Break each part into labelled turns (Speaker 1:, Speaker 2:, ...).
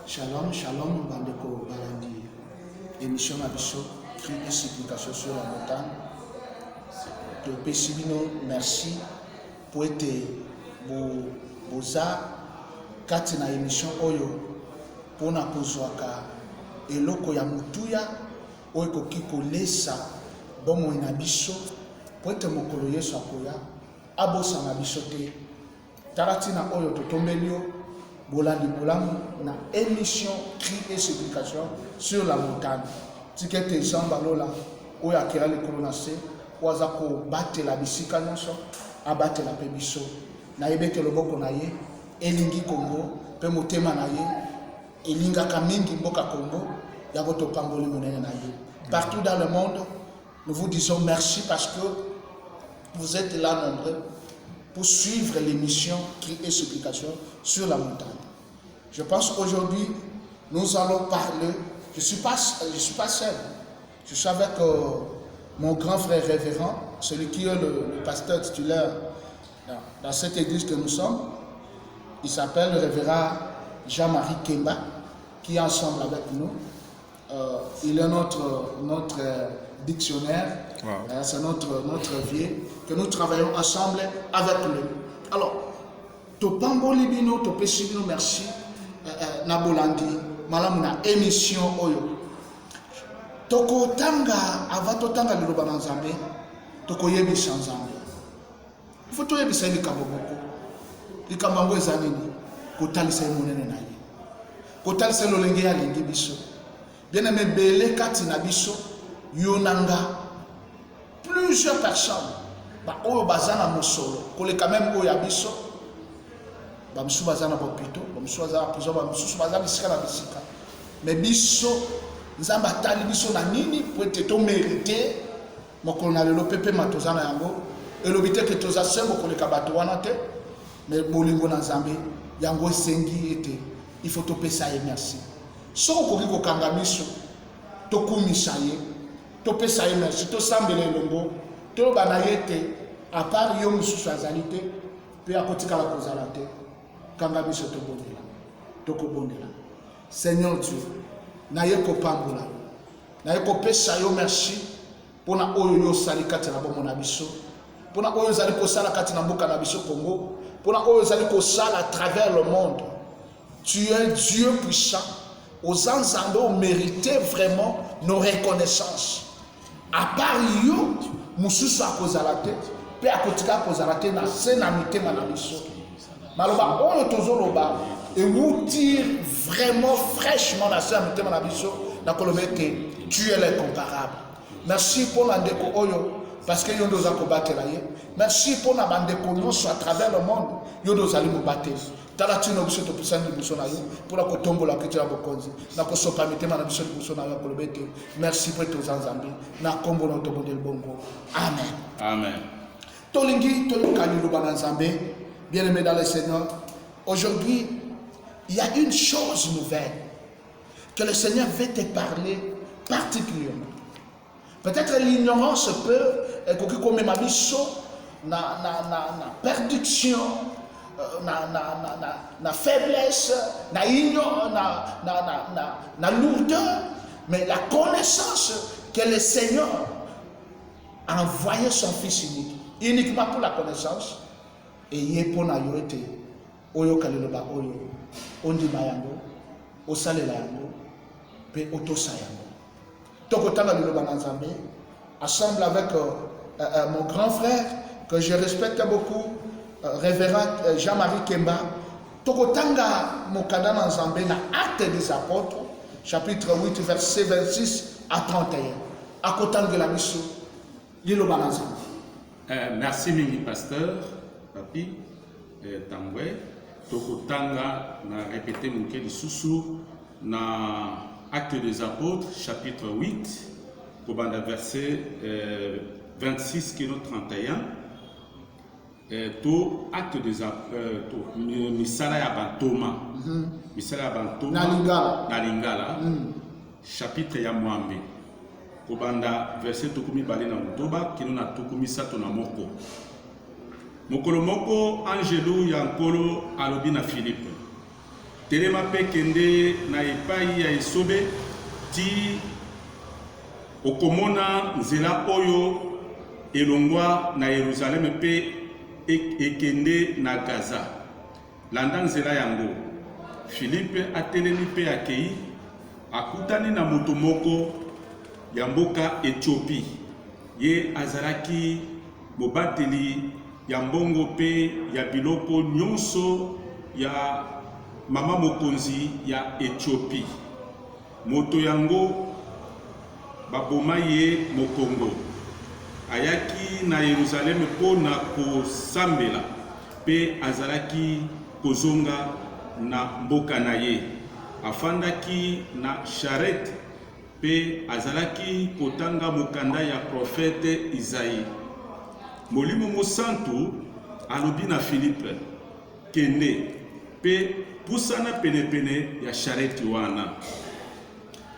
Speaker 1: Shalom, shalom, bandeko balandi. Émission Abisso, cri et supplication sur la montagne. De Pessibino, merci pour être boza katina émission Oyo pour na kozwaka eloko ya mutuya oyo kokiko lesa bomo ina biso pour être mokolo Yesu akoya abosa na biso te taratina oyo totombelio bolandi bolamu na émission cri et supplication sur la montagne tikete zamba lola oyo akela likolo na se waza ko batela bisika nyonso abatela pe biso na yebete loboko na ye elingi Kongo pe motema na ye elingaka mingi mboka Kongo ya kotopamboli monene na ye partout dans le monde. Nous vous disons merci parce que vous êtes là nombreux pour suivre l'émission cri et supplication sur la montagne. Je pense qu'aujourd'hui nous allons parler. Je suis pas seul. Je suis avec mon grand frère révérend, celui qui est le pasteur titulaire dans cette église que nous sommes. Il s'appelle le révérend Jean-Marie Kemba, qui est ensemble avec nous. Il est notre dictionnaire, wow. C'est notre vieux, que nous travaillons ensemble avec lui. Alors, Topambo Libino, Topesibino, merci, Nabolandi, Malam na émission Oyo. Toko tanga, avato tanga liloba na Nzambe, toko yebisa Nzambe. Il faut to yebisa ni kaboboko. Likambango ezanini, kotalisa monene na ye. Kotalisa lolenge ya lingi biso. Bien aimé belé katina biso, yonanga. Plusieurs personnes, ba oyo bazana mosolo, koleka même oyo biso. Ba msu bazana bopito, ba msu bazana prison, ba msu bazana bisika na bisika. Mais biso Nzamba tali biso na nini pour être to mérité mokolo na lelo pepe matozana yango elobite ke toza sembo koleka bato wana te mais bolingo na Nzambe yango sengi ete il faut to pesa ye merci soko koki kokanga biso to kumisa ye to pesa ye merci to sambela elongo to bana yete à part yo mususu azali te pe akotika la kozala te kanga biso to bondela to ko bondela Seigneur Dieu na ye kopambola na ye kopesa yo merci pona oyo yo sali kati na bomo na biso pona oyo zali kosala kati na mboka na biso Congo pona oyo zali kosala à travers le monde. Tu es Dieu puissant aux Nzambe on méritait vraiment nos reconnaissances à part yo mususu akozala te pe akotika akozala te na sena mitema na biso maloba oyo tozoloba et vous tire vraiment fraîchement la sœur mitema na biso na kolobeke tu es l'incomparable. Merci pour la ndeko oyo parce que yo doza ko batela ye. Merci pour na bandeko nyonso à travers le monde yo doza li mo batela. Tala tino biso to pisani biso na yo pour la kotombola kitela bokonzi na ko sopa mitema na biso biso na yo kolobeke merci pour to Nzambe na kombo na to bondel bongo. Amen.
Speaker 2: Amen.
Speaker 1: Tolingi to lokali lo bana Nzambe bien-aimé dans le Seigneur. Aujourd'hui il y a une chose nouvelle que le Seigneur veut te parler particulièrement. Peut-être l'ignorance peut, comme ma biso, na perdition, na faiblesse, na lourdeur, mais la connaissance que le Seigneur a envoyé son Fils unique, uniquement pour la connaissance, et il est pour na yote, oyo kaliloba oyo. Ondi bayango, osalela yango, pe otosa yango. Tokotanga liloba na Nzambe, ensemble avec mon grand frère que je respecte beaucoup, révérend Jean-Marie Kemba. Tokotanga mokanda na Nzambe na Actes des Apôtres, chapitre 8, verset 26 à 31. Akotanga la biso liloba na Nzambe.
Speaker 2: Merci mingi pasteur, papi, Tambwe. Tokotanga na répété muke lisusu na Actes des Apôtres chapitre 8 kobanda verset 26 kino 31 to Actes des Apôtres to misala ya bantoma misala ya bantoma na lingala chapitre ya mwambe kobanda verset tokumi bale na mutoba kino na tokumi sato na moko mokolo moko angelo ya nkolo alobi na Philippe telema pe kende na epai ya esobe ti okomona nzela oyo elongwa na Yerusalem pe ekende na Gaza. Landa nzela yango, Philippe atelemi pe akei akutani na moto moko ya mboka Ethiopie. Ye azalaki mobateli ya mbongo pe ya biloko nyonso ya mama mokonzi ya Ethiopie. Moto yango baboma ye mokongo. Ayaki na Yerusalem mpona kosambela pe azalaki kozonga na mboka na ye. Afandaki na charrette pe azalaki kotanga mokanda ya prophète Isaïe. Molimo Mosantu alobi na Philippe kende pe pusana penepene ya charrette wana.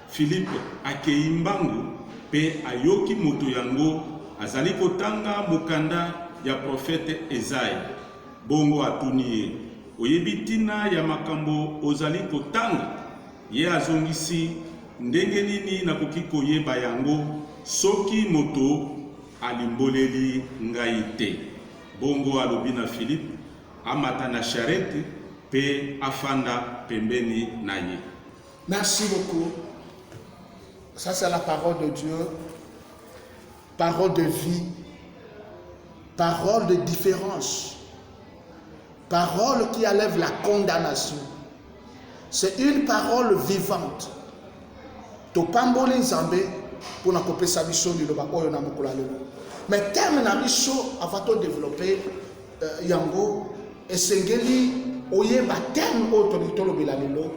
Speaker 2: Philippe akei mbangu pe ayoki moto yango azali kotanga mokanda ya prophète Isaïe. Bongo atuni ye, oyebi tina ya makambo ozali kotanga? Ye azongisi, ndenge nini nakoki koyeba yango soki moto alimboleli ngai te. Bongo alobi na Philippe amata na charrette pe afanda pembeni na ye.
Speaker 1: Merci beaucoup. Ça c'est la parole de Dieu. Parole de vie. Parole de différence. Parole qui enlève la condamnation. C'est une parole vivante. Topamboli nzambe pour na kopesa biso liloba oyo na mokolo lelo. Mais terme na biso avato développer yango esengeli oyeba terme oyo tolobela lelo.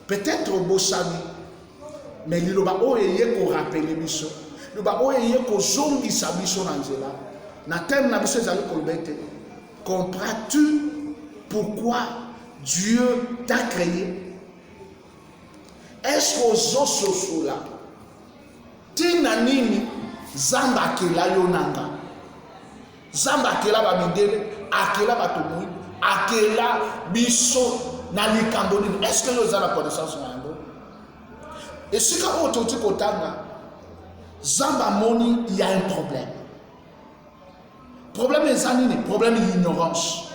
Speaker 1: Peut-être bosami mais liloba oyo ye ko rappeler biso. Liloba oyo ye ko zongisa biso na nzela. Na terme na biso ezali kolobete. Comprends-tu pourquoi Dieu t'a créé? Est-ce qu'aux os là, tina nini zamba akela yo nanga, zamba akela bamidele, akela batomui, akela biso na likambo nini? Est-ce que nous avons la connaissance na yango? Et si quand on te kotanga, zamba moni, il y a un problème. Problème est nini? Problème d'ignorance.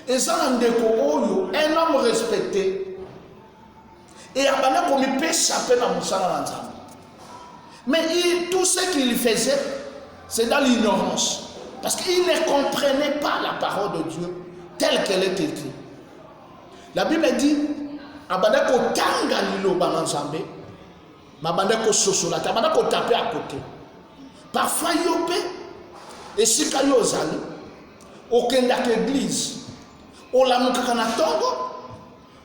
Speaker 1: Et ça, un homme respecté. Et abana comme il peut échapper dans Moussala. Mais tout ce qu'il faisait, c'est dans l'ignorance. Parce qu'il ne comprenait pas la parole de Dieu telle qu'elle est écrite. La Bible dit, abana ko tanga lilo bananzambe, mabana ko sosola, abana ko taper à côté. Parfois yopé, et si kayo zali, aucun d'église. Olamukaka na tongo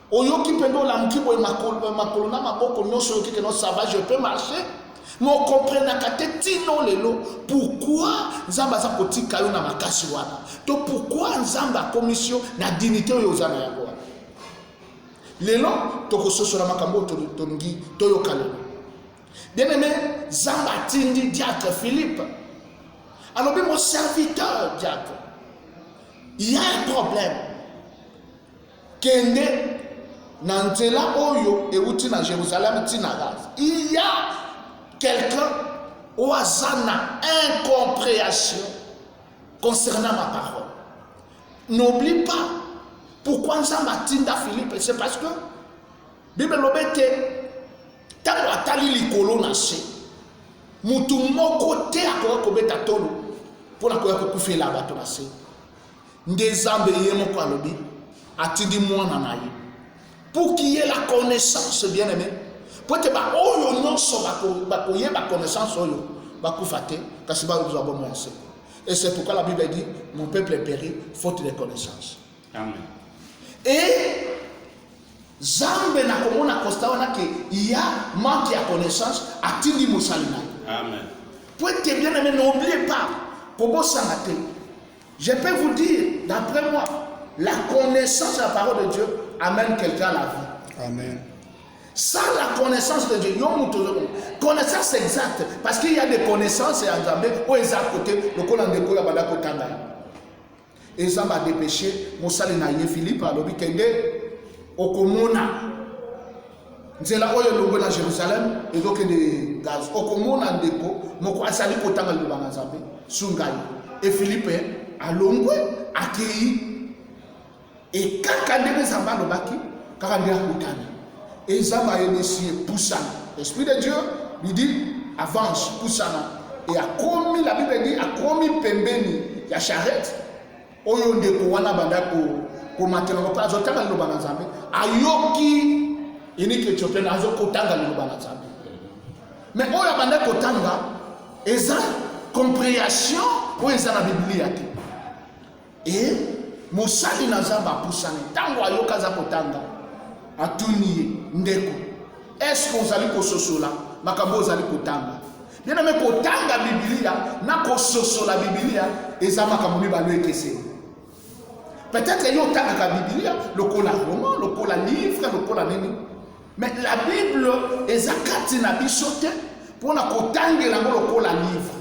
Speaker 1: oyoki pendo olamuki boy makolo na maboko nyonso yoki que ça va, je peux marcher. Mais on comprend que tino lelo pourquoi nzamba za kotika yo na makasi wana. To pourquoi nzamba commission na dignité yo ozana yango. Lelo to kososola makambo to ngi to yokalo. Bien aimé, nzamba tindi diacre Philippe. Alors bien mon serviteur diacre. Il y a un problème. Kende nantela oyo euti na Jérusalem tina Gaza. Il y a quelqu'un ou azana incompréhension concernant ma parole. N'oublie pas pourquoi nous matinda Philippe, c'est parce que Bible lobete tango atali likolo na se. Mutu moko te akoka kobeta tolo pona koya kokufela bato na se. Ndezambe yemo kwa lobi atindi mwana na ye pour qu'il y ait la connaissance, bien aimé. Pour que oyo nyonso bakoye ba connaissance oyo bakufate kasi ba zo bon merci. Et c'est pourquoi la Bible dit mon peuple est péri faute de connaissance.
Speaker 2: Amen.
Speaker 1: Et zambe na komona constat na que il y a manque de connaissance atindi musalina.
Speaker 2: Amen.
Speaker 1: Pour que bien aimé, n'oubliez pas pour sanate. Je peux vous dire d'après moi la connaissance de la parole de Dieu amène quelqu'un à la vie. Amen. Sans la connaissance de Dieu, connaissance exacte, parce qu'il y a des connaissances et en Zambé, où ils sont à côté, le colon de Kola Badako Tanga. Et ça m'a dépêché, Moussa Lenaye Philippe, à l'Obi Kende, okomona nzela oyo longo na Jérusalem ezokende gaz okomona ndeko moko asali kotanga liloba na Nzambe sungai et Philippe alongwe akei et kaka ndenge Nzambe alobaki kaka nde akutana et Nzambe ayebisi poussana. L'Esprit de Dieu lui dit avance poussana et akomi la Bible dit akomi pembeni ya charrette oyo ndeko wana banda ko matela ko azotanga liloba na Nzambe ayoki iniki Ethiopienne azokotanga liloba na Nzambe mais oyo banda kotanga eza compréhension oyo eza na Biblia te et mosali na Nzambe apusani tango ayoka za kotanga atuni ndeko est-ce que ozali kososola makambo ozali kotanga bien aimé kotanga Biblia na kososola Biblia eza makambo mibalo ekeseni. Peut-être yo tanga Biblia lokola roman lokola livre lokola nini mais la Bible ezakati na biso te pona kotangela ngo lokola livre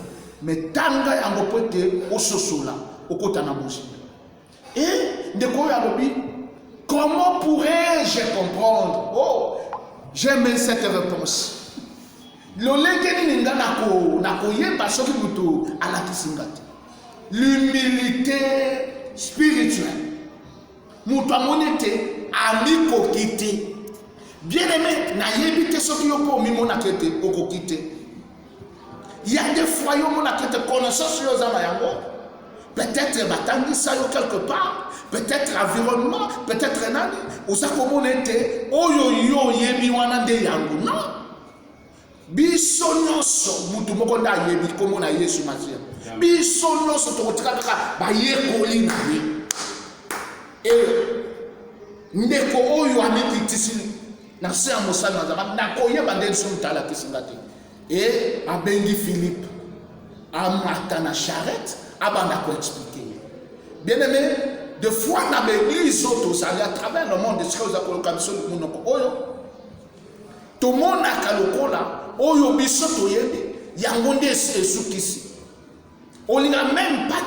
Speaker 1: mais tanga yango pote ososola okota na moshi et ndeko ya lobi comment pourrais-je comprendre? Oh, j'aime cette réponse. L'olengeni nga nako yeba soki mutu alakisinga te. L'humilité spirituelle. Mutu amoni te ami kokite. Bien aimé, na yebi te soki yoko mimona kete okokite. Il y a des fois yomona kete connaissance yo za yango. Peut-être batangi ça yo quelque part. Peut-être environnement, peut-être nani, osa komonete oyo yo yebi wana nde yangu non. Biso nyonso mutu moko nda yebi komona Yesu Masia. Biso nyonso tokotika ba yekoli na ye. Et ndeko oyo amikitisi na se amosala na Nzambe na koyeba nde so mutala kisinga te. Et abengi Philippe amata na charrette abanda ko expliquer. Bien aimé, de fois dans l'église autres à travers le monde ce que vous appelez comme ça le monde oyo tout monde a kalokola oyo biso toyebi yango nde esukisi olinga même pas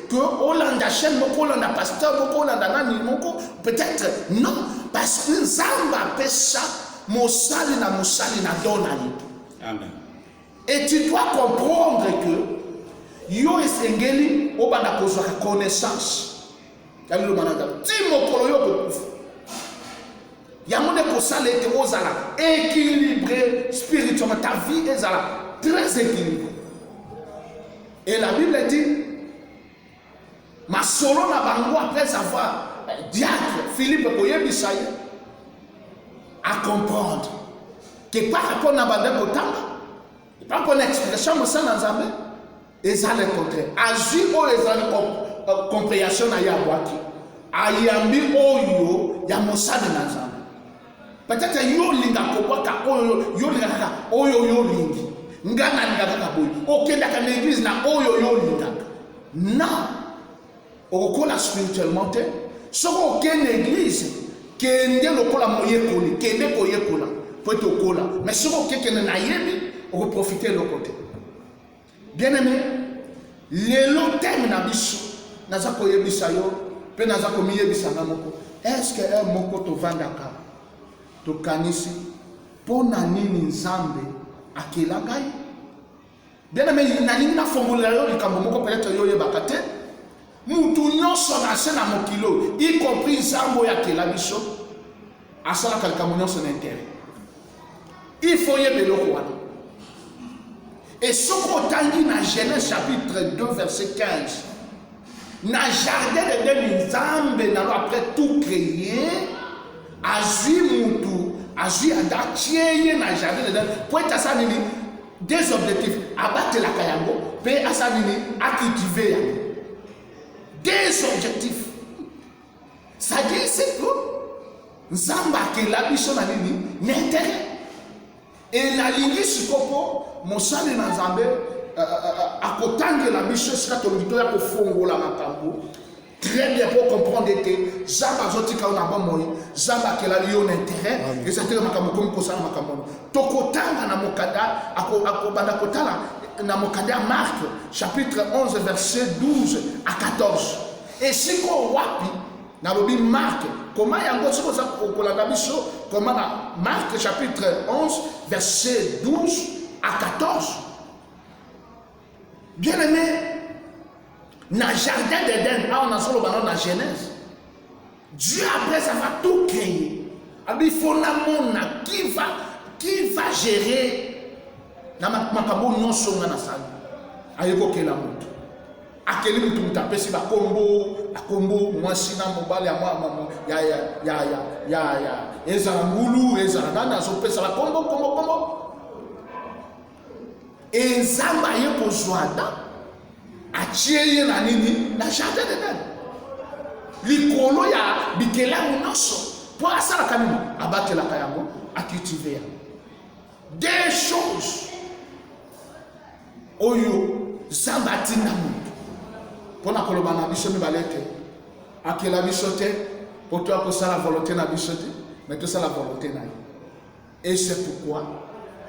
Speaker 1: que Hollande chaîne moko Hollande pasteur moko Hollande nani moko peut-être non parce que Nzamba pesa mosali na donani. Amen. Et tu dois comprendre que yo esengeli obanda kozwa connaissance. Yamilo mananga timo kolo yo kokufa yamone kosala ete ozala équilibré spirituellement ta vie ezala très équilibrée et la Bible dit masolo na bango après avoir diacre Philippe koyebisa ye à comprendre que par rapport na bande kotanga par rapport na explication mosala Nzambe ezala le contraire azui o ezala compréhension na ya bwaki ayambi oyo ya mosali na Nzambe peut-être yo linga kobwaka oyo yo linga kaka oyo yo lingi ngana linga kaka boy okenda ka na église na oyo yo linga non okola spirituellement te soko okende église kende lokola moyekoli kende koyekola peut okola mais soko kende na yebi on va profiter le côté bien aimé lelo thème na biso naza koyebisa yo pe naza komiyebisa nga moko est-ce que un moko tovandaka tokanisi pona nini Nzambe akela ngai bien aimé nalingi na formula yo likambo moko peut-être yo yebaka te mutu nyonso na se na mokilo y compris Nzambe ya akela biso asalaka likambo nyonso na intérêt il faut yebela eloko wana. Et ce qu'on dit dans Genèse chapitre 2 verset 15, dans le jardin de Nzambe, après tout créé, Azui Moutou, Azui Adachieye dans le jardin de Nzambe, pour être à des objectifs, abattre la kayango, puis à cultiver. Des objectifs. Ça dit c'est que Nzambe qui la bicho na nini, n'intérêt. Et la ligne sikopo mosali na Nzambe akotangela biso sika tolito ya kofongola makambo très bien pour comprendre que Nzambe azotika na bomoi Nzambe akela liyo na intérêt et c'est que makambo comme kosala makambo tokotanga na mokada akobanda kotala na mokada Marc chapitre 11 verset 12 à 14 et siko wapi Nalobi Marc, comment yango soko za kolanda biso, comment na Marc chapitre 11 verset 12 à 14. Bien aimé, na jardin d'Éden, on a solo dans la Genèse. Dieu après ça va tout créer. Il faut na qui va gérer na makambo nyonso nga na sali. Ayeko kela mutu. Akeli mutu mutapesi ba kombo mwasi na mobali ya mwa ya ezala ngulu ezala nana azopesa ba kombo ezamba ye kozwada achie ye na nini na jardin d'Éden likolo ya bikelamu nyonso po asalaka nini abakelaka yango acultive yango des choses oyo zamba atinda mutu mpona koloba na biso mibale te akela biso te po to akosala volonté na biso te mais tosala volonté na ye. Et c'est pourquoi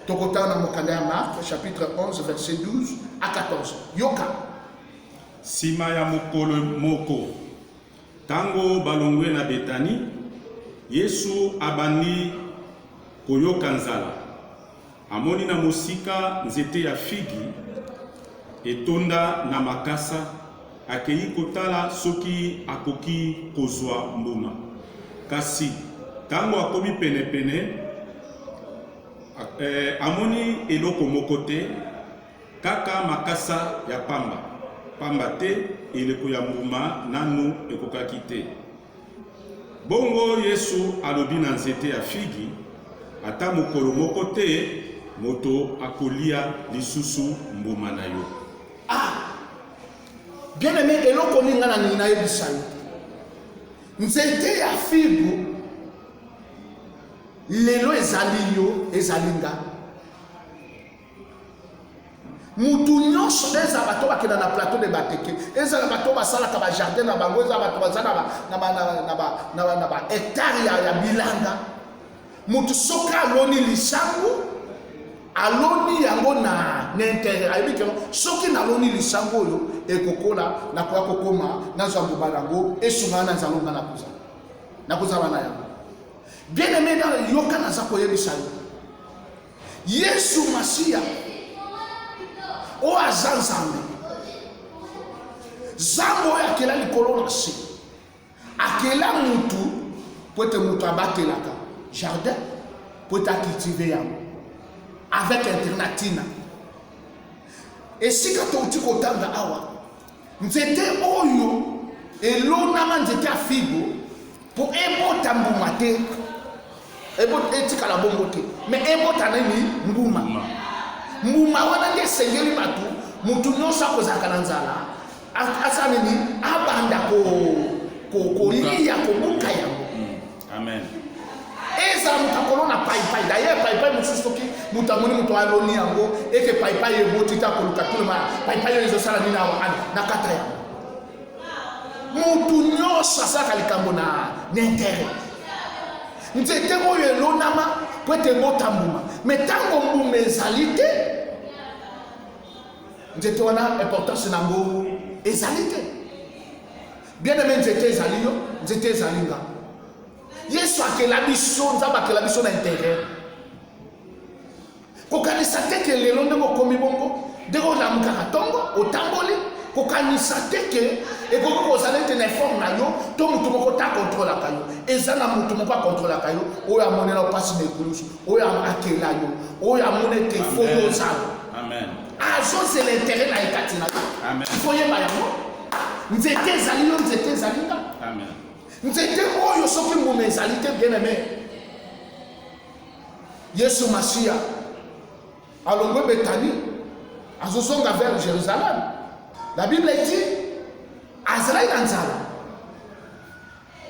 Speaker 1: tokotana na mokanda ya Marc chapitre 11 verset 12 à 14 yoka
Speaker 2: sima ya mokolo moko tango balongwe na Betani Yesu abandi koyoka nzala amoni na mosika nzete ya figi etonda na makasa akei kotala soki akoki kozwa mbuma kasi tango akomi pene amoni eloko moko te kaka makasa ya pamba te eleko ya mbuma nanu ekokaki te. Bongo Yesu alobi na nzete ya figi ata mokolo moko te moto akolia lisusu mbuma na yo.
Speaker 1: Bien aimé, eloko ninga na nina yebisa yo nzete ya figu lelo ezali yo ezalinga mutu nyonso eza bato bakenda na plateau de bateke ezala bato basalaka ba jardin na bango eza bato bazala na ba hectare ya bilanga mutu soka aloni lisango aloni yango na intérêt ayebike soki naloni lisango oyo ekokola nakoya kokoma nazwa mbuma yango esungana na nzalonga nakozala na yango. Bien aimé dans yoka naza koyebisa yo Yesu Masiya o aza nzambe zambo oyo akela likolo na se akela mutu po ete mutu abatelaka jardin po ete acultive yango avec alternatina esika touti kotanga awa nzete oyo elonama nzete ya figo po ebota mbuma te etikala bongo te mais ebota nini mbuma wana nde esengeli bato mutu nyonso akozalaka na nzala asa nini abanda kolia kobuka yango.
Speaker 2: Amen.
Speaker 1: Ezala mutu akolona paipai d'ailleurs paipai mosusu soki mutu amoni mutu aloni yango eke paipai eboti te akoluka tulema paipai oyo ezosala nini awa na kata yango mutu nyonso asalaka likambo na intérêt nzete oyo elonama po ete ebota mbuma mais ntango mbuma ezali te nzete wana importance nango ezali te. Bien aimé, nzete ezali yo nzete ezali nga Yesu akela biso nzambe akela biso na intérêt kokanisa te ke lelo ndenge okomi bongo ndenge olamukaka ntongo otamboli kokanisa te ke ekoki kozala ete na effort na yo to mutu moko ta kontrolaka yo eza na mutu moko akontrolaka yo oyo amonela opasi na ekulusu oyo akela yo oyo amona ete ifo yo ozala azozela intérêt na ekati na yo ifo yeba yango nzete ezali yo nzete ezali nga nzete oyo soki mbuma ezali te bien aimé Yesu Masiya alongwe Betani azozonga vers Jérusalem. La Bible dit azalaki na nzala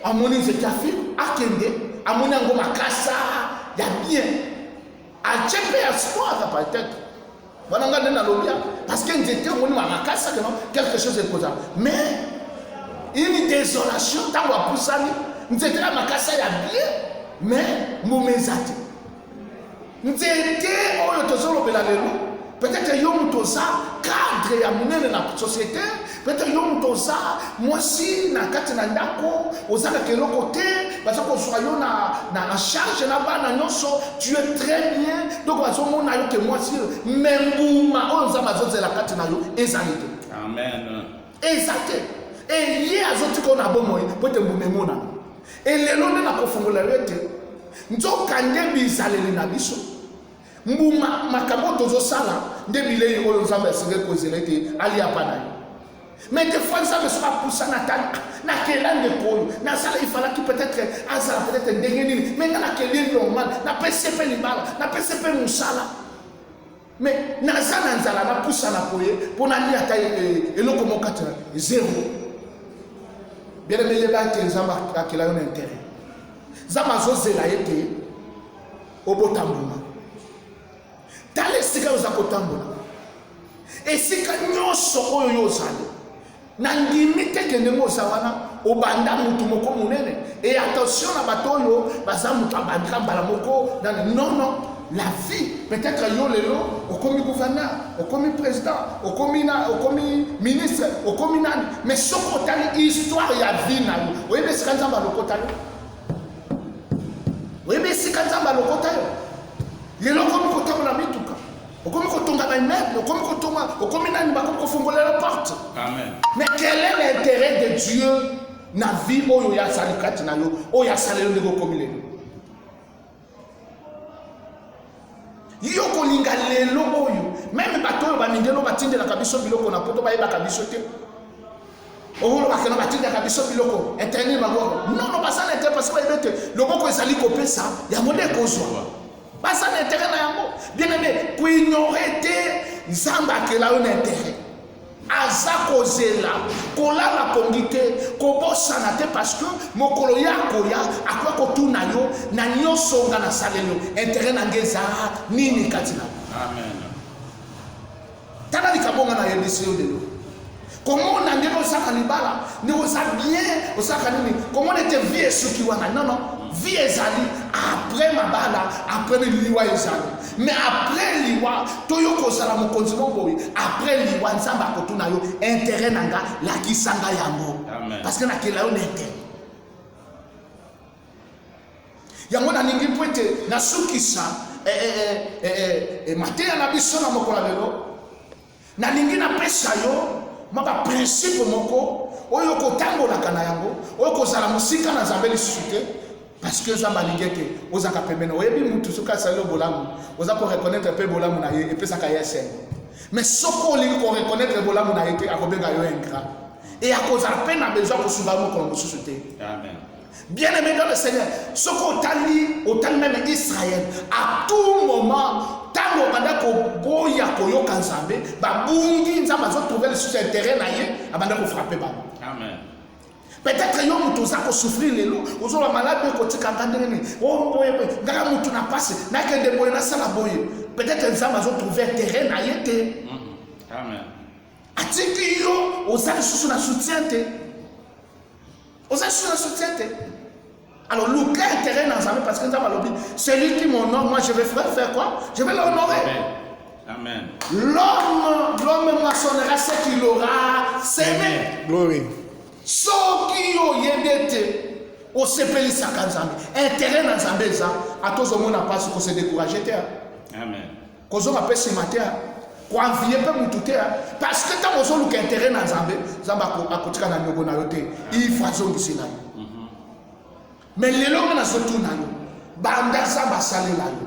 Speaker 1: amoni nzete ya figo akende amoni yango makasa ya bien atie mpe espoir peut-être wana nga nde nalobia parce que nzete omoni makasa quelque chose ekozala mais une désolation ntango apusani nzete ya makasa ya bien mais mbuma eza te nzete oyo tozolobela lelo Peut-être yo mutoza cadre ya munene na société, peut-être yo mutoza mwasi na kati na ndako, ozaka keloko te, parce que soyo na charge na bana nyonso, tu es très bien. Donc bazo mona yo ke mwasi membuma onza bazoze la kati na yo ezalite.
Speaker 2: Amen.
Speaker 1: Ezate. Et ye azoti ko na bomoy, pote mbumemona. Et lelo na kofungola yote. Nzoka ndebi izaleli na biso. Mbuma makambo tozo sala ndebile oyo nzambe asinge kozelete ali apana. Mais des fois ça me sera poussé na kelande koyo na sala il fallait que peut-être azala peut-être ndengeni mais na kelende normal na PCP libala na PCP musala. Mais na zana nzala na poussa na koye pona li ata eloko mokata zéro. Bien aimé ba ke nzamba akela yo intérêt. Zama zo zela yete obotambuma. Tale sika uza kotambola. Esika nyonso oyo yozali. Na ngimite kende moza wana obanda mutu moko munene. Et attention na batoyo baza mutu abandika mbala moko non, la vie peut-être yo lelo okomi gouverneur, okomi président, okomi ministre, okomi nani, mais soko tali histoire ya vie na yo. Oyebe sika nzamba lokota yo. Oyebe sika nzamba lokota yo. Lelo komi kotambola mituka. Okomi kotonga na immeuble, okomi nani bakomi kofungola la porte.
Speaker 2: Amen.
Speaker 1: Mais quel est l'intérêt de Dieu na vie oyo ya salikati na yo, oyo ya salelo ndeko komi lelo? Yo kolinga lelo oyo, même bato oyo baningelo batindela kabiso biloko na poto bayeba kabiso te. Oyo bakena batindela kabiso biloko, eternel bago. Non, pas ça n'était parce que bayebete loboko ezali kopesa ya monde kozwa. Basa n'intérêt na yango. Bien aimé, pour ignorer te nzamba akela un intérêt. Aza kozela, kolala kongite, kobosana te parce que mokolo ya koya akwa kotuna yo na nyonso nga na salelo. Intérêt na ngeza nini katina.
Speaker 2: Amen.
Speaker 1: Tala likabonga na yebisi yo lelo. Comment on a dit au sac libala, ne vous a bien au sac nini. Comment on était vieux ceux qui wana non. Vie ezali après mabala après liwa ezali mais après liwa toyo kozala mokonzi boye après liwa nzamba kotuna yo intérêt nanga la kisanga yango parce que na kela yo n'intérêt yango na ningi pointe na sukisa mateya na biso na mokola lelo na ningi na pesa yo maka principe moko oyo kotambola kana yango oyo kozala musika na nzambe lisusu te. Parce que Jean Balingeke, aux acapemeno, oyebi mutu suka salo bolamu, oza ko reconnaître pe bolamu na ye et pe saka yesen. Mais soko li ko reconnaître bolamu na yete akobenga yo ingrat. Et à cause à peine a besoin ko suba mo ko société. Amen. Bien aimé dans le Seigneur, soko tali autant même Israël à tout moment tango banda ko boya ko yo kanzambe ba bungi nzamba zo trouver le succès intérêt na ye abanda ko frapper ba. Amen. Peut-être yo mutu za ko souffrir lelo ozo la malade ko tika ngandene o boye ngaka mutu na passe na kende boye na sala boye peut-être nzamba zo trouver terrain na yete. Amen. Atiki yo oza susu na soutien te. Oza susu na soutien te. Alors le cas terrain dans nzamba parce que nzamba lobi celui qui m'honore moi je vais faire quoi? Je vais l'honorer. Amen. L'homme moissonnera ce qu'il aura semé. Glory. Soki yo yedete o sepeli sakanzambe intérêt na nzambe za atozo mona pas ko se décourager te. Amen. Kozo ka pesi matin ko envier pe mutu te parce que ta mozo luka intérêt na nzambe zamba ko akotika na nyogo na yote il faut zongi na yo. Mais lelo na sotu na yo banda zamba sale la yo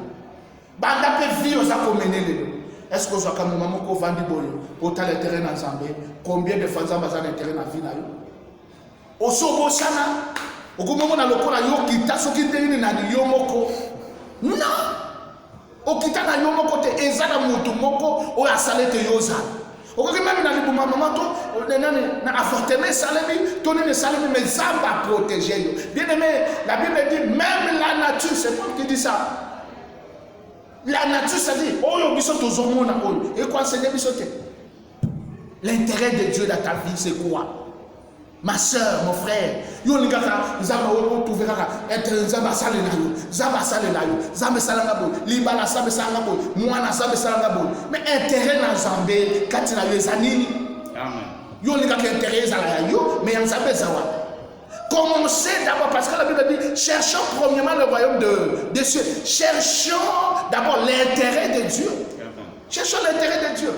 Speaker 1: banda pe vie za ko menele. Est-ce que zo ka mama ko vandi boyo o ta l'intérêt na nzambe combien de fois zamba za l'intérêt na vie na yo osobo sana okomongo na lokola yo kita soki ndeni na yo moko non okita na yo moko te ezala mutu moko o asalete yoza okoki même na libuma mama to na appartement salemi to ne salemi mais zamba protéger yo bien aimé la Bible dit même la nature c'est Paul qui dit ça la nature ça dit oyo biso tozomona oyo et quoi enseigner biso te l'intérêt de Dieu dans ta vie c'est quoi? Ma soeur, mon frère, yo lingaka nzamba o trouver kaka être nzamba sale na yo, nzamba sale na yo, nzamba sala ngabo, libala nzamba sala ngabo, mwana nzamba sala ngabo. Mais intérêt na nzambe kati na yo ezanini.
Speaker 2: Amen.
Speaker 1: Yo lingaka intérêt ezala ya yo, mais nzambe zawa. Commencez d'abord parce que la Bible dit cherchons premièrement le royaume des cieux. Cherchons d'abord l'intérêt de Dieu.
Speaker 2: Amen.
Speaker 1: Cherchons l'intérêt de Dieu.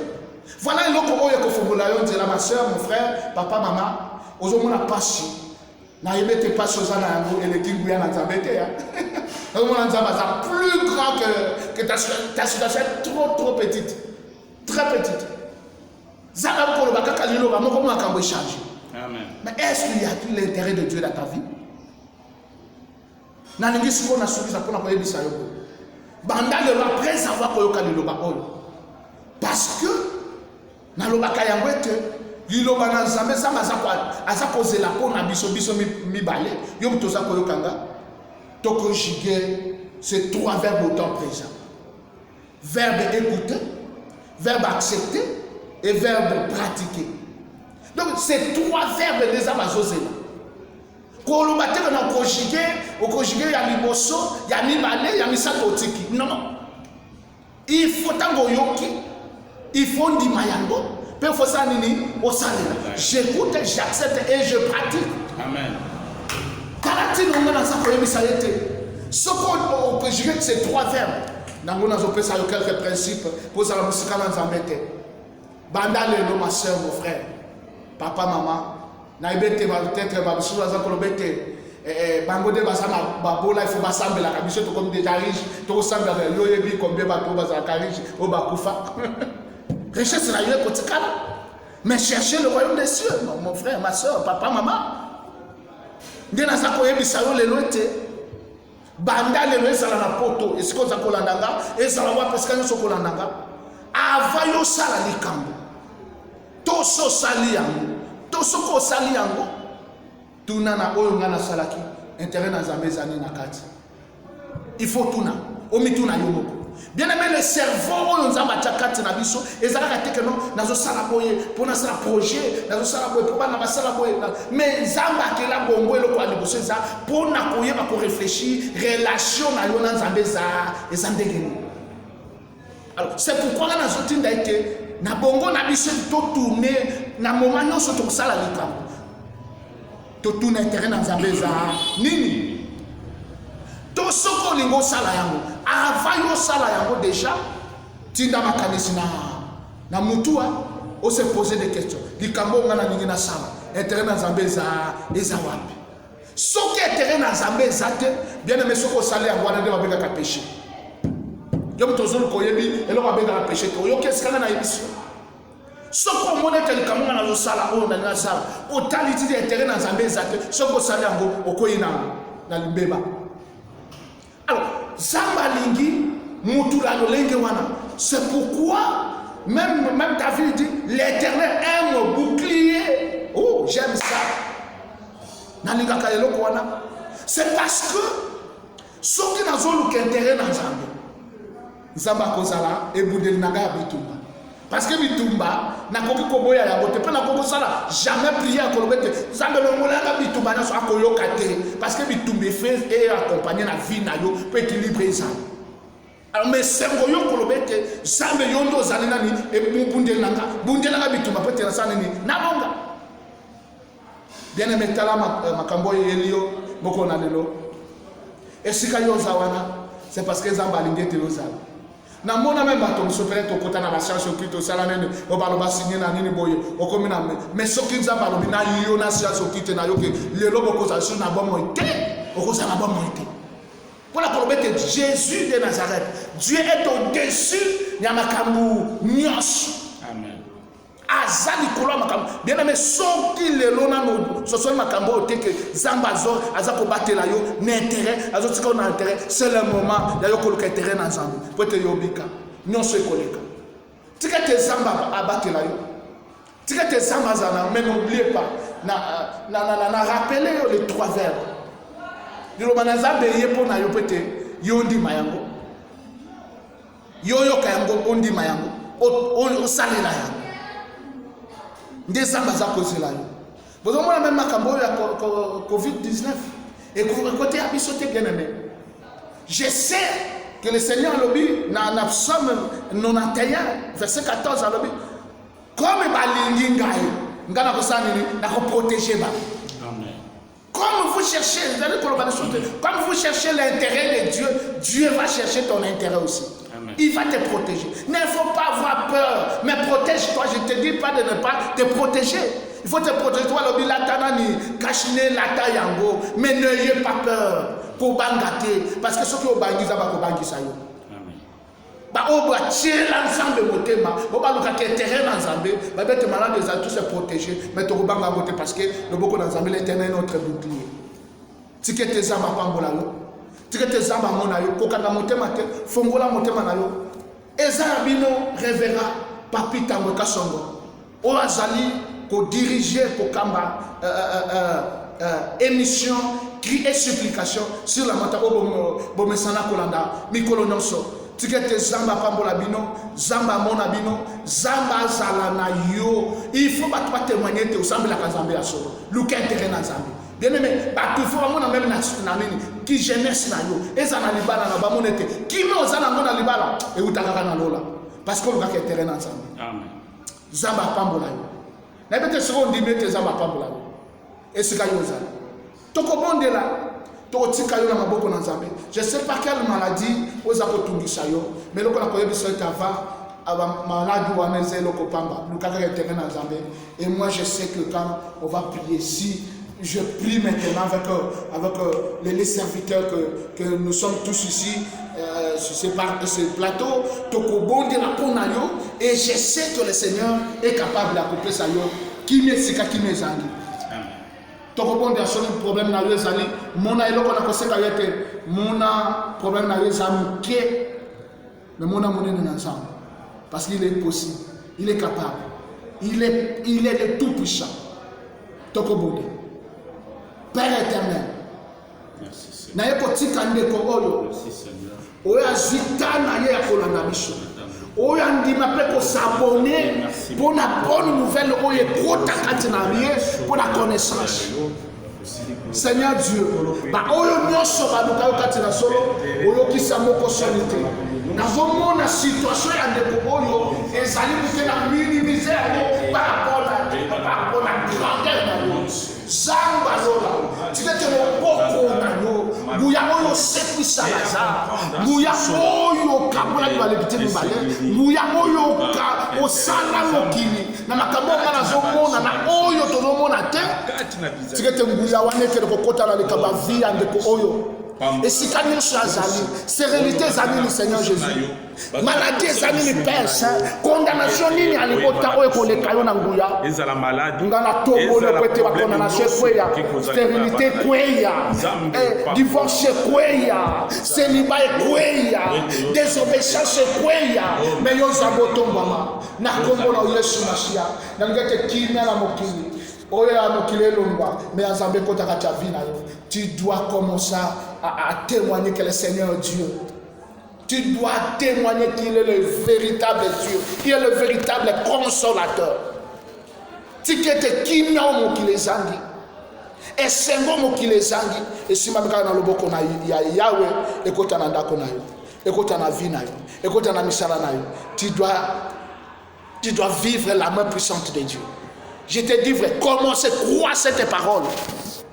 Speaker 1: Voilà le comment il faut dire ma soeur, mon frère, papa, maman. Aujourd'hui, on a passé. Na yebete pas aux anango et les kingouya na zabete. On a un plus grand que ta situation est trop petite. Très petite. Zala pour le baka kalilo ba moko mwa kambo charge.
Speaker 2: Amen.
Speaker 1: Mais est-ce qu'il y a tout l'intérêt de Dieu dans ta vie? Na ningi siko na subi za pona ko yebisa yo. Banda le après savoir ko yo kalilo ba oyo. Parce que na lo baka yango ete liloba na nzambe zamba aza kozela mpona biso mibale yo toza koyokanga tokonjuguer ces trois verbes au temps présent. Verbe écouter, verbe accepter et verbe pratiquer. Donc ces trois verbes les abazozela koloba te na conjuguer ya liboso ya mibale ya misato otiki. Non, il faut tango yoki, il faut ndima yango. J'écoute, j'accepte et je pratique.
Speaker 2: Amen.
Speaker 1: Ce qu'on peut juger de ces trois verbes, nous avons quelques principes pour la musique dans Zambete. Bandale, ma soeur, mon frère, papa, maman, peut-être Bangode basama babola il faut bassemble la kabisho to comme déjà riche to semble yo yebi combien bato bazaka riche au bakufa. Richesse la yeux kotikala. Mais cherchez le royaume des cieux, mon frère, ma soeur, papa, maman. Ndiye na sako yebi sayo lelo ete. Banda lelo esala na poto, esiko za kolandanga, esala wa peska nyoso kolandanga. Ava yo sala likambo. Toso sali yango. Toso ko sali yango. Tuna na oyo ngana salaki, intérêt na Nzambe zani na kati. Il faut tuna, omi tuna yomoko. Bien aimé, le cerveau, on nous a battu à quatre nabiso, et ça a été que non, nous avons salaboyé, pour nous faire projet, nous avons salaboyé, pour nous salaboyé, mais Zamba qui l'a bongo et le quoi de bosser ça, pour nous accueillir, pour réfléchir, relation à yon Zambeza et Zandegeni. Alors, c'est pourquoi nous avons été, na bongo nabiso, tout tourner, na moment nous sommes tout ça la litre. Tout tourner intérêt dans Zambeza, nini. Tout ce qu'on lingo sala yango. Avant yo sala yango déjà, tinda makanisi na mutua, on se poser des questions. Likambo ngana ningi na sala. Intérêt na Zambeza eza wapi. Soki intérêt na Zambeza te, bien aimé soko sala yango na ndeba beka ka péché. Yo mtozolo koyebi, elo ba beka ka péché to. Yo qu'est-ce kana na émission. Soko mona ke likambo ngana zo sala o na sala. O taliti de intérêt na Zambeza te, soko sala yango okoyina na limbeba. Alors, Zambalingi, c'est pourquoi, même David dit, l'Éternel aime un bouclier. Oh, j'aime ça. C'est parce que, ceux qui n'ont pas intérêt dans Zambie, Zamba Kozala et Boudel Naga Bitumba. Parce que Bitumba, n'a pas koboya ya bote, n'a pas sala jamais prié à Kolobete. Zamba le molanga Bitumba na so akoyo kate. Parce que Bitumba fait et accompagner la vie na yo pour équilibrer ça. Alors mais c'est ngoyo Kolobete, Zamba yondo zalina ni et Boudel Naga Bitumba peut être ça ni na bonga. Bien aimé tala makambo elio boko na lelo. Et si kayo zawana, c'est parce que Zamba lingete lo zala. Na mona même bato sopere to kota na basianso kito sala nene o balo basigné na nini boye o komi na mais soki Nzamba lo bina yo na sianso kito na yo ke lelo boko za sur na bomo ite o ko za na bomo ite pour la promesse de Jésus de Nazareth. Dieu est au-dessus ya makambu nyos. Amen. Azali kolo makambu bien aimé soki lelo na no so so makambu o te ke Nzamba zo azako batela yo n'intérêt azo tika na intérêt c'est le moment ya yo ko le intérêt na Nzamba pour te yobika nyonso ekoleka tika te Nzamba abatela yo tika te Nzamba zana mais n'oubliez pas na rappeler yo les trois verbes dilo manazambe yepo na yo pete yo ndima yango yo yoka yango ndima yango o salela yango. Nde Nzamba za kozela yo. Vous avez même Makambo ya Covid-19. Et côté abisoté bien aimé. Je sais que le Seigneur lobby dans Psaume 91 verset 14 à lobby comme balingi ngai ngana ko sanini na ko protéger ba. Amen. Comme vous cherchez, comme vous cherchez l'intérêt de Dieu, Dieu va chercher ton intérêt aussi. Amen. Il va te protéger. Il ne faut pas avoir peur, mais protège-toi. Je ne te dis pas de ne pas te protéger. Il faut te protéger. Toi, le bilatana ni kashine lata yango, mais n'ayez pas peur pour bangater, parce que ce qui est au bangi, ça va au bangi ça yo. Bah on va tirer l'ensemble de motema, on va le cas terrain ensemble, bah bête malade les a tous se protéger, mais tu vas banga voter parce que le beaucoup d'ensemble l'éternel est notre bouclier. Tike tes amba pambola yo, tike tes amba mona yo, kokanga motema te, fongola motema na yo. Ezabino révérend papi tango kasongo. O azali ko diriger ko kamba émission cri et supplication sur la montagne bo mesana kolanda mikolo nyonso. Tikete zamba pambola bino, zamba mona bino, zamba zala na yo. Il faut pas témoigner te ensemble la kazambe ya solo. Luka intérêt na zambi. Bien aimé, ba tu faut mona même na nini ki jeunesse na yo. Eza na libala na ba monete. Ki me ozana mona libala e utaka na lola. Parce que luka intérêt na zambi. Amen. Zamba pambola yo. Na bete soko ndimete zamba pambola yo. Esika yo zala. Toko bondela. Je ne sais pas quelle maladie vous avez tout mais le et moi je sais que quand on va prier, si je prie maintenant avec les serviteurs que nous sommes tous ici sur ce plateau, et je sais que le Seigneur est capable d'accomplir ça. Qui me sika qui me zangi. Tokobonde a solo problème na yo zali mona eloko na koseka yete mona problème na yo zamu ke mais mona monene na nzambe parce qu'il est possible, il est capable, il est le tout puissant. Tokobonde Père éternel, merci Seigneur. Na yeko tika ndeko oyo merci Seigneur oya zita na ye akolanda biso oya ndima pe ko s'abonner pour la bonne nouvelle oye protakati na vie pour la connaissance. Seigneur Dieu, ba oyo nyonso ba luka kati na solo oyo kisa moko solite na zomo na situation ya ndeko oyo ezali buke na minimiser par rapport à la grandeur na yo zamba zola tikete mo poko na yo buya oyo sekwisa laza buya oyo kabula balebite mbale buya oyo ka osala mokili na makambo na zomona na oyo tozomona te tikete mbuya wane ke kokota na lekaba via ndeko oyo. Et si quand sérénité zami le Seigneur Jésus, maladie zami le Père Saint, condamnation ni à l'ébota ou pour les cailloux n'anguya. Ils ont la maladie. Nous avons tout le pété la condamnation quoi, stérilité quoi, divorce quoi, célibat quoi, désobéissance quoi, mais yo zaboto mama, na kombo na Yesu Mashia, na ngete kimya na mokili. Mais tu dois commencer à témoigner que le Seigneur est Dieu. Tu dois témoigner qu'il est le véritable Dieu, qu'il est le véritable consolateur. Tu te kimia mo kilezangi. Et sengo mo kilezangi. Et si mamika na loboko na Yahweh, ekota na ndako na yo, ekota na vie na yo, ekota na misala na yo. Tu dois vivre la main puissante de Dieu. Je te dis vrai, commence à croire cette parole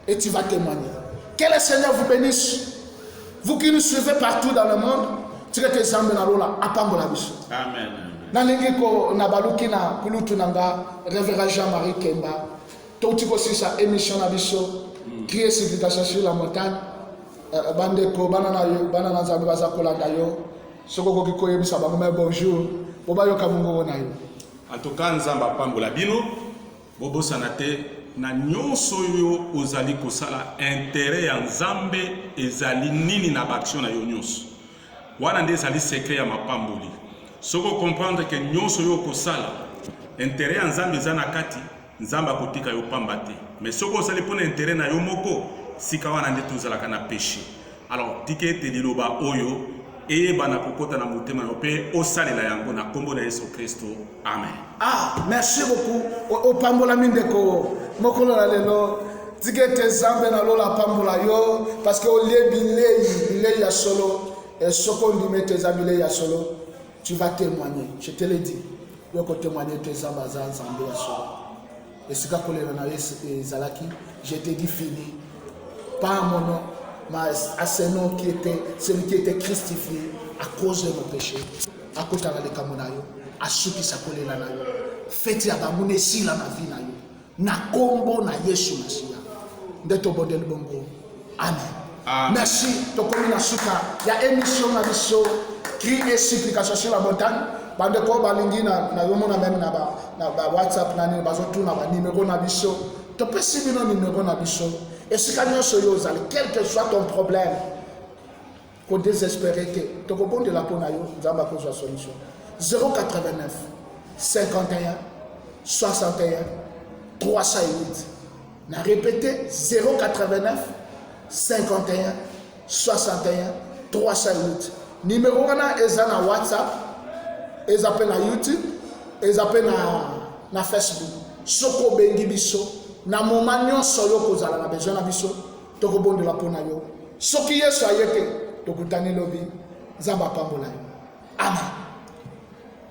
Speaker 1: et tu vas témoigner. Que le Seigneur vous bénisse. Vous qui nous suivez partout dans le monde, tu êtes exemples dans l'eau, apambola biso. Amen. Nalingi ko nabaluki na kulutu nanga Révérend Jean-Marie Kemba. Touti ko sisa émission na biso, crier supplication sur la montagne. Bande ko banana nzambe baza kolanda yo. Soko ko kiko yebisa bango mais bonjour. Boba yo kamungo na yo.
Speaker 2: En tout cas nzamba pambola bino. Bobo sanate na nyonso yo ozali kosala intérêt ya nzambe ezali nini na action na yo nyonso wana nde ezali secret ya mapamboli soko comprendre que nyonso yo kosala intérêt ya nzambe eza na kati nzambe akotika yo pamba te mais soko osali pona intérêt na yo moko sika wana nde tozalaka na péché alors tike ete liloba oyo eyebana kokota na motema yo pe osalela yango na kombo na Yesu Kristo. Amen.
Speaker 1: Ah, merci beaucoup. O pambola mindeko mokolo la lelo digete zambe na lola pambola yo parce que au lieu bilei ya solo et soko ndimete za bilei ya solo, tu vas témoigner. Je te le dis. Yo ko témoigner tes zamba za zambe ya solo. Et sika kolela na ezalaki, je te dis fini. Pas mon nom, mais à ce nom qui était celui qui était christifié à cause de nos péchés. À cause de la kamonayo, à ceux qui s'appellent la nayo. Faites ya bamune si la na vie nayo. Na kombo na Yesu Masiya. Ndeto bodel bongo. Amen. Merci. Tokomi na suka ya émission na biso cri et supplication sur la montagne. Bande ko balingi na yomo na même na ba WhatsApp na ni bazo tuna ba numéro na biso. To pesi bino numéro na biso. Et si quel que soit ton problème, qu'on désespérer que tu comprends de la peau nous avons besoin de solution. 089 51 61 308. On a répété 089 51 61 308. Numéro est na WhatsApp, ils appellent na YouTube, ils appellent na Facebook. Soko bengi biso. Na moment nyonso yo kozala na besoin na biso tokobondela pona yo soki Yesu ayeke tokutani lobi zamba pambola yo. Amen.